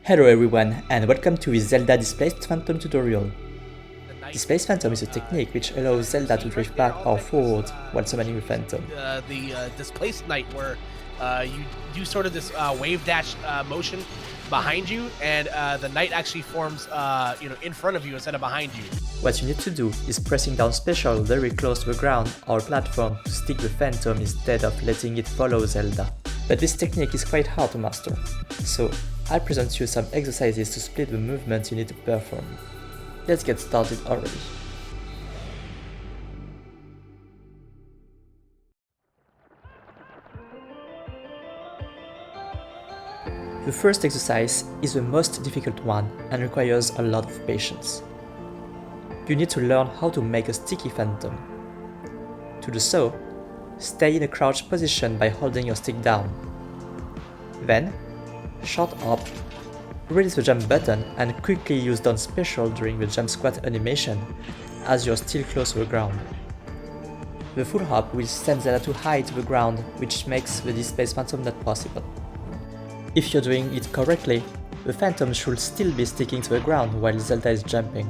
Hello everyone and welcome to the Zelda Displaced Phantom tutorial. Displaced Phantom is a technique which allows Zelda to drift back or forward while summoning the Phantom. The Displaced Knight where you do sort of this wave dash motion behind you and the Knight actually forms in front of you instead of behind you. What you need to do is pressing down special very close to the ground or platform to stick the Phantom instead of letting it follow Zelda. But this technique is quite hard to master, so I'll present you some exercises to split the movement you need to perform. Let's get started already. The first exercise is the most difficult one and requires a lot of patience. You need to learn how to make a sticky Phantom. To do so, stay in a crouch position by holding your stick down. Then, short up, release the jump button and quickly use down special during the jump squat animation as you're still close to the ground. The full hop will send Zelda too high to the ground, which makes the Displaced Phantom not possible. If you're doing it correctly, the Phantom should still be sticking to the ground while Zelda is jumping.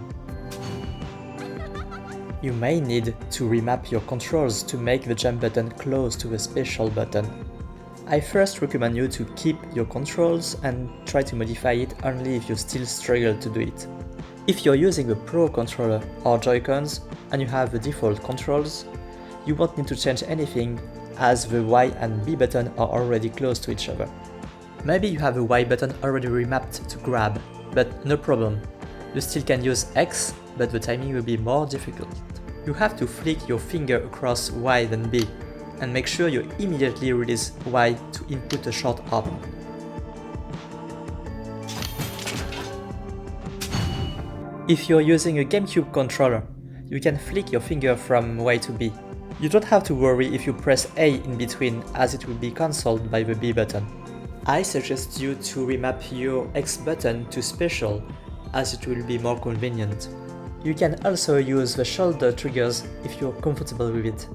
You may need to remap your controls to make the jump button close to the special button. I first recommend you to keep your controls and try to modify it only if you still struggle to do it. If you're using a Pro controller or Joy-Cons and you have the default controls, you won't need to change anything as the Y and B button are already close to each other. Maybe you have the Y button already remapped to grab, but no problem. You still can use X, but the timing will be more difficult. You have to flick your finger across Y then B, and make sure you immediately release Y to input a short hop. If you're using a GameCube controller, you can flick your finger from Y to B. You don't have to worry if you press A in between, as it will be cancelled by the B button. I suggest you to remap your X button to special, as it will be more convenient. You can also use the shoulder triggers if you're comfortable with it.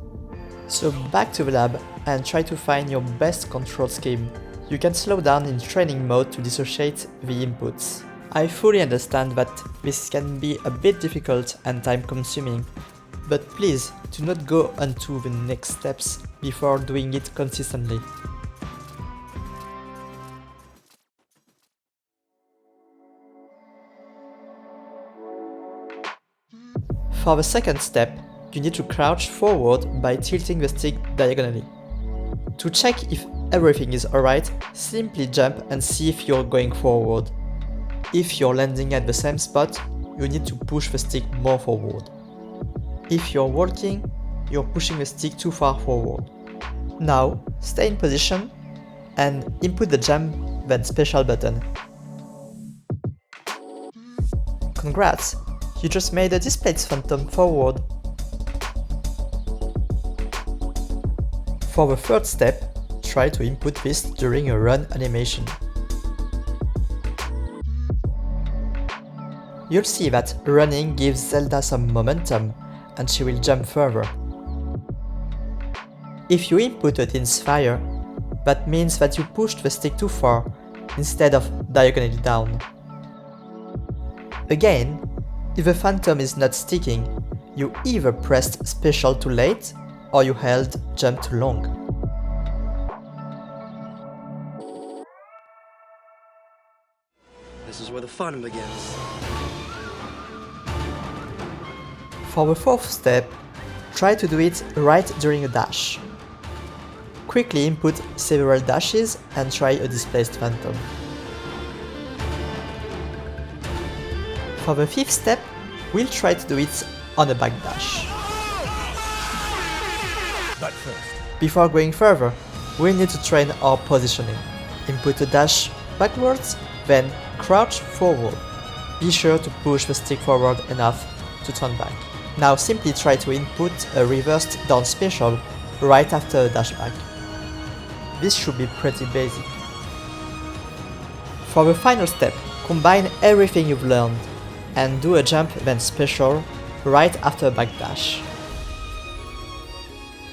So back to the lab and try to find your best control scheme. You can slow down in training mode to dissociate the inputs. I fully understand that this can be a bit difficult and time consuming, but please do not go on to the next steps before doing it consistently. For the second step, you need to crouch forward by tilting the stick diagonally. To check if everything is alright, simply jump and see if you're going forward. If you're landing at the same spot, you need to push the stick more forward. If you're walking, you're pushing the stick too far forward. Now, stay in position and input the jump then special button. Congrats! You just made a Displaced Phantom forward. For the third step, try to input this during a run animation. You'll see that running gives Zelda some momentum and she will jump further. If you input a Tin's Fire, that means that you pushed the stick too far instead of diagonally down. Again, if the Phantom is not sticking, you either pressed special too late or you held jump too long. This is where the fun begins. For the fourth step, try to do it right during a dash. Quickly input several dashes and try a Displaced Phantom. For the fifth step, we'll try to do it on a backdash. But first, Before going further, we need to train our positioning. Input a dash backwards, then crouch forward. Be sure to push the stick forward enough to turn back. Now simply try to input a reversed down special right after a dash back. This should be pretty basic. For the final step, combine everything you've learned and do a jump then special right after a backdash.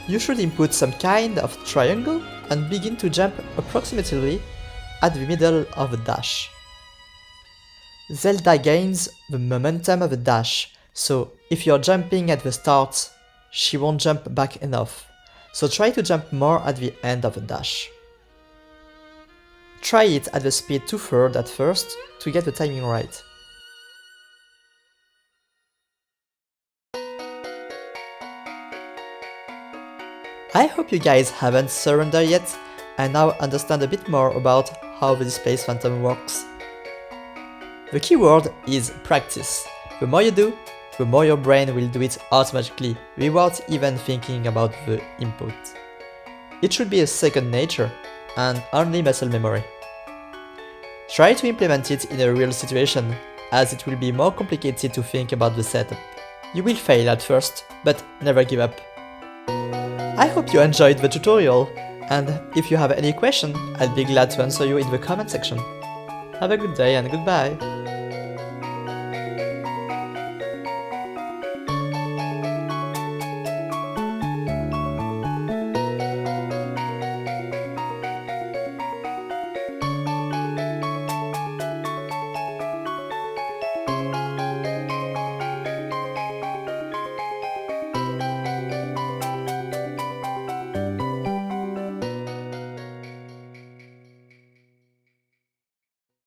You should input some kind of triangle and begin to jump approximately at the middle of the dash. Zelda gains the momentum of a dash, so if you're jumping at the start, she won't jump back enough, so try to jump more at the end of a dash. Try it at the speed 2/3 at first to get the timing right. I hope you guys haven't surrendered yet and now understand a bit more about how the Displaced Phantom works. The keyword is practice. The more you do, the more your brain will do it automatically without even thinking about the input. It should be a second nature and only muscle memory. Try to implement it in a real situation, as it will be more complicated to think about the setup. You will fail at first, but never give up. I hope you enjoyed the tutorial, and if you have any question, I'll be glad to answer you in the comment section. Have a good day and goodbye!